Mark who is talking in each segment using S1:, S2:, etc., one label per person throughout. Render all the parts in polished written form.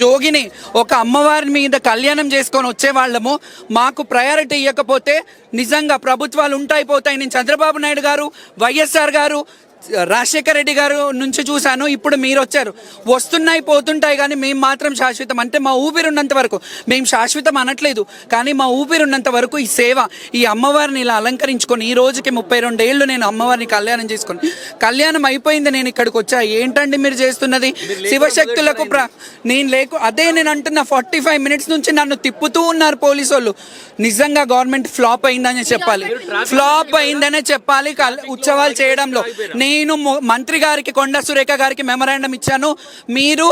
S1: జోగిని ఒక అమ్మవారి మీద కళ్యాణం చేసుకొని వచ్చే వాళ్ళము మాకు ప్రయారిటీ ఇవ్వకపోతే నిజంగా ప్రభుత్వాలు ఉంటాయి పోతాయి. నేను చంద్రబాబు నాయుడు గారు, వైఎస్ఆర్ గారు, రాజశేఖర రెడ్డి గారు నుంచి చూశాను. ఇప్పుడు మీరు వచ్చారు, వస్తున్నాయి పోతుంటాయి, కానీ మేము మాత్రం శాశ్వతం. అంటే మా ఊపిరి ఉన్నంత వరకు, మేము శాశ్వతం అనట్లేదు, కానీ మా ఊపిరి ఉన్నంత వరకు ఈ సేవ, ఈ అమ్మవారిని ఇలా అలంకరించుకొని ఈ రోజుకి 32 ఏళ్ళు నేను అమ్మవారిని కళ్యాణం చేసుకొని, కళ్యాణం అయిపోయింది, నేను ఇక్కడికి వచ్చా. ఏంటండి మీరు చేస్తున్నది? శివశక్తులకు నేను అదే నేను అంటున్న 45 మినిట్స్ నుంచి నన్ను తిప్పుతూ ఉన్నారు పోలీసు వాళ్ళు. నిజంగా గవర్నమెంట్ ఫ్లాప్ అయిందనే చెప్పాలి, ఫ్లాప్ అయిందనే చెప్పాలి ఉత్సవాలు చేయడంలో. నేను మంత్రి గారికి, కొండా సురేఖ గారికి మెమరాండం ఇచ్చాను. మీరు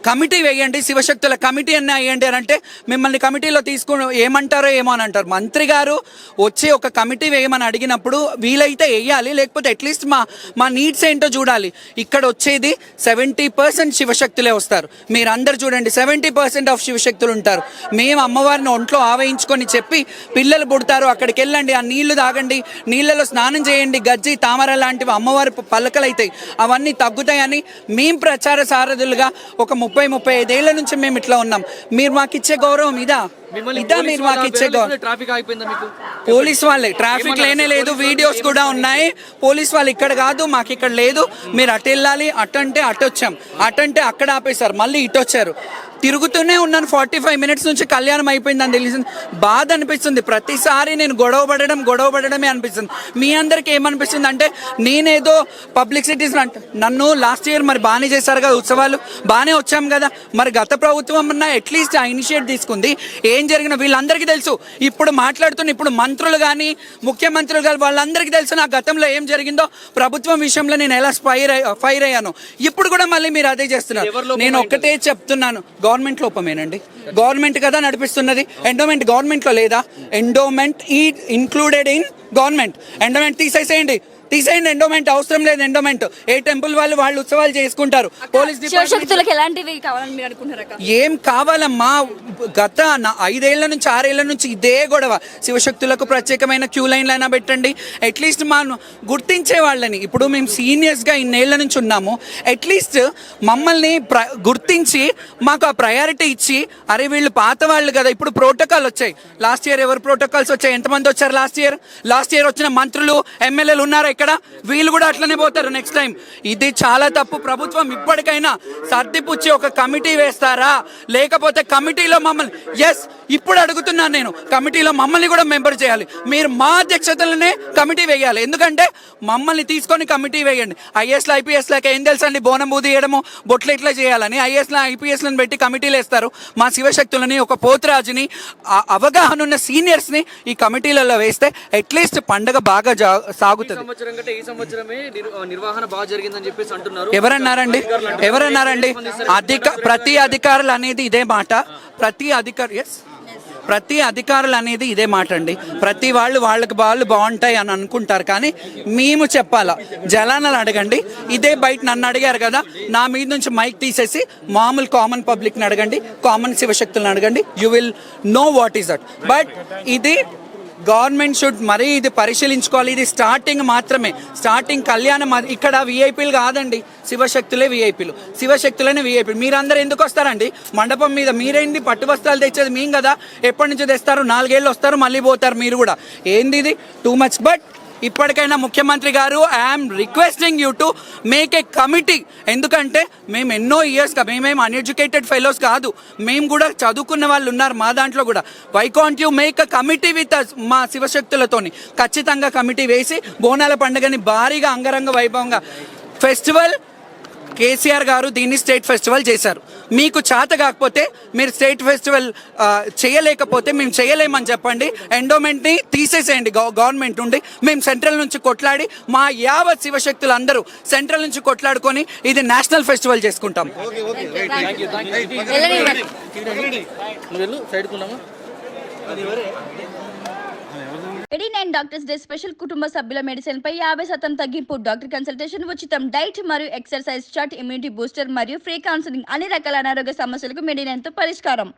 S1: కమిటీ వేయండి, శివశక్తుల కమిటీ అన్న వేయండి అని అంటే మిమ్మల్ని కమిటీలో తీసుకుని ఏమంటారో ఏమో అని అంటారు. మంత్రి గారు వచ్చి ఒక కమిటీ వేయమని అడిగినప్పుడు వీలైతే వేయాలి, లేకపోతే అట్లీస్ట్ మా నీడ్స్ ఏంటో చూడాలి. ఇక్కడ వచ్చేది 70% శివశక్తులే వస్తారు. మీరందరూ చూడండి, 70% ఆఫ్ శివశక్తులు ఉంటారు. మేము అమ్మవారిని ఒంట్లో ఆవహించుకొని చెప్పి పిల్లలు పుడతారు, అక్కడికి వెళ్ళండి, ఆ నీళ్లు తాగండి, నీళ్ళలో స్నానం చేయండి, గజ్జి తామర లాంటివి అమ్మవారి పలకలు అవుతాయి, అవన్నీ తగ్గుతాయని మేము ప్రచార సారథులుగా ఒక 30-35 ఏళ్ల నుంచి మేము ఇట్లా ఉన్నాం. మీరు మాకు ఇచ్చే గౌరవం ఇదా? మీరు మాకు ఇచ్చే గౌరవం? పోలీస్ వాళ్ళే, ట్రాఫిక్ లేనే లేదు, వీడియోస్ కూడా ఉన్నాయి. పోలీస్ వాళ్ళు ఇక్కడ కాదు, మాకు ఇక్కడ లేదు, మీరు అటు వెళ్ళాలి, అటంటే అటు వచ్చాం, అటంటే అక్కడ ఆపేశారు, మళ్ళీ ఇటు వచ్చారు. తిరుగుతూనే ఉన్నాను 45 మినిట్స్ నుంచి. కళ్యాణం అయిపోయిందని తెలిసింది, బాధ అనిపిస్తుంది. ప్రతిసారి నేను గొడవపడడమే అనిపిస్తుంది. మీ అందరికి ఏమనిపిస్తుంది అంటే నేనేదో పబ్లిసిటీస్ నన్ను లాస్ట్ ఇయర్ మరి బాగానే చేశారు కదా ఉత్సవాలు, బాగానే వచ్చాం కదా. మరి గత ప్రభుత్వం అన్నా అట్లీస్ట్ ఆ ఇనిషియేట్ తీసుకుంది. ఏం జరిగిన వీళ్ళందరికీ తెలుసు. ఇప్పుడు మాట్లాడుతున్న ఇప్పుడు మంత్రులు కానీ ముఖ్యమంత్రులు కానీ వాళ్ళందరికీ తెలుసు నా గతంలో ఏం జరిగిందో, ప్రభుత్వం విషయంలో నేను ఎలా ఫైర్ అయ్యాను. ఇప్పుడు కూడా మళ్ళీ మీరు అదే చేస్తున్నారు. నేను ఒక్కటే చెప్తున్నాను, గవర్నమెంట్ లోపమేనండి. గవర్నమెంట్ కదా నడిపిస్తున్నది. ఎండోమెంట్ గవర్నమెంట్ లో లేదా? Endowment included in government. Endowment తీసేసేయండి. ఎండోమెంట్ అవసరం లేదు. ఎండోమెంట్ ఏ టెంపుల్ వాళ్ళు ఉత్సవాలు చేసుకుంటారు. పోలీస్
S2: శివశక్తులకు ఎలాంటివి కావాలని మీరు అనుకుంటారా?
S1: ఏం కావాలమ్మా? గత 5 ఏళ్ల నుంచి 6 ఏళ్ల నుంచి ఇదే గొడవ. శివశక్తులకు ప్రత్యేకమైన క్యూ లైన్లు అయినా పెట్టండి, అట్లీస్ట్ మా గుర్తించే వాళ్ళని. ఇప్పుడు మేము సీనియర్స్గా ఇన్నేళ్ల నుంచి ఉన్నాము, అట్లీస్ట్ మమ్మల్ని గుర్తించి మాకు ఆ ప్రయారిటీ ఇచ్చి, అరే వీళ్ళు పాత వాళ్ళు కదా. ఇప్పుడు ప్రోటోకాల్ వచ్చాయి. లాస్ట్ ఇయర్ ఎవరు ప్రోటోకాల్స్ వచ్చాయి? ఎంతమంది వచ్చారు లాస్ట్ ఇయర్ వచ్చిన మంత్రులు, ఎమ్మెల్యేలు ఉన్నారా ఇక్కడ? వీళ్ళు కూడా అట్లనే పోతారు నెక్స్ట్ టైం. ఇది చాలా తప్పు. ప్రభుత్వం ఇప్పటికైనా సర్దిపుచ్చి ఒక కమిటీ వేస్తారా? లేకపోతే కమిటీలో మమ్మల్ని, ఎస్ ఇప్పుడు అడుగుతున్నాను నేను, కమిటీలో మమ్మల్ని కూడా మెంబర్ చేయాలి. మీరు మా అధ్యక్షతలనే కమిటీ వేయాలి. ఎందుకంటే మమ్మల్ని తీసుకొని కమిటీ వేయండి. ఐఏఎస్లో ఐపీఎస్లోకి ఏం తెలుసండి బోనం బూది వేయడము, బొట్లు ఎట్లా చేయాలని. ఐఏఎస్లో ఐపీఎస్లను పెట్టి కమిటీలు వేస్తారు. మా శివశక్తులని, ఒక పోతురాజుని, అవగాహన ఉన్న సీనియర్స్ని ఈ కమిటీలలో వేస్తే అట్లీస్ట్ పండగ బాగా సాగుతుంది. ఎవరన్నారండి? ప్రతి అధికారులు అనేది ఇదే మాట. ప్రతి అధికారులు అనేది ఇదే మాట అండి. ప్రతి వాళ్ళకి బాగుంటాయి అని అనుకుంటారు, కానీ మేము చెప్పాలా? జలానాలు అడగండి. ఇదే బయట నన్ను అడిగారు కదా, నా మీద నుంచి మైక్ తీసేసి మామూలు కామన్ పబ్లిక్ని అడగండి, కామన్ శివశక్తులను అడగండి, you will know what is that. But ఇది గవర్నమెంట్ షుడ్ మరీ ఇది పరిశీలించుకోవాలి. ఇది స్టార్టింగ్ మాత్రమే, స్టార్టింగ్ కళ్యాణం. ఇక్కడ విఐపీలు కాదండి, శివశక్తులే విఐపీలు, శివశక్తులనే విఐపీలు. మీరందరూ ఎందుకు వస్తారండి మండపం మీద? మీరేంది పట్టు వస్త్రాలు తెచ్చేది మేము కదా. ఎప్పటి నుంచి తెస్తారు? 4 ఏళ్ళు వస్తారు, మళ్ళీ పోతారు. మీరు కూడా ఏంది ఇది? Too much. బట్ ఇప్పటికైనా ముఖ్యమంత్రి గారు, I'm requesting you to make a committee. ఎందుకంటే మేము ఎన్నో ఇయర్స్గా, మేమేం అన్ఎడ్యుకేటెడ్ ఫెలోస్ కాదు, మేము కూడా చదువుకున్న వాళ్ళు ఉన్నారు మా దాంట్లో కూడా. Why can't you make a committee with us? మా శివశక్తులతోని ఖచ్చితంగా కమిటీ వేసి బోనాల పండుగని భారీగా అంగరంగ వైభవంగా ఫెస్టివల్, కేసీఆర్ గారు దీన్ని స్టేట్ ఫెస్టివల్ చేశారు. మీకు చేత కాకపోతే, మీరు స్టేట్ ఫెస్టివల్ చేయలేకపోతే మేము చేయలేమని చెప్పండి. ఎండోమెంట్ని తీసేసేయండి గవర్నమెంట్ నుండి. మేము సెంట్రల్ నుంచి కొట్లాడి, మా యావత్ శివశక్తులు అందరూ సెంట్రల్ నుంచి కొట్లాడుకొని ఇది నేషనల్ ఫెస్టివల్ చేసుకుంటాం.
S2: 89 డాక్టర్స్ డే స్పెషల్. కుటుంబ సభ్యుల మెడిసిన్ పై 50% తగ్గింపు. డాక్టర్ కన్సల్టేషన్ ఉచితం. డైట్ మరియు ఎక్సర్సైజ్ చార్ట్, ఇమ్యూనిటీ బూస్టర్ మరియు ఫ్రీ కౌన్సిలింగ్. అన్ని రకాల అనారోగ్య సమస్యలకు మెడినైన్ తో పరిష్కారం.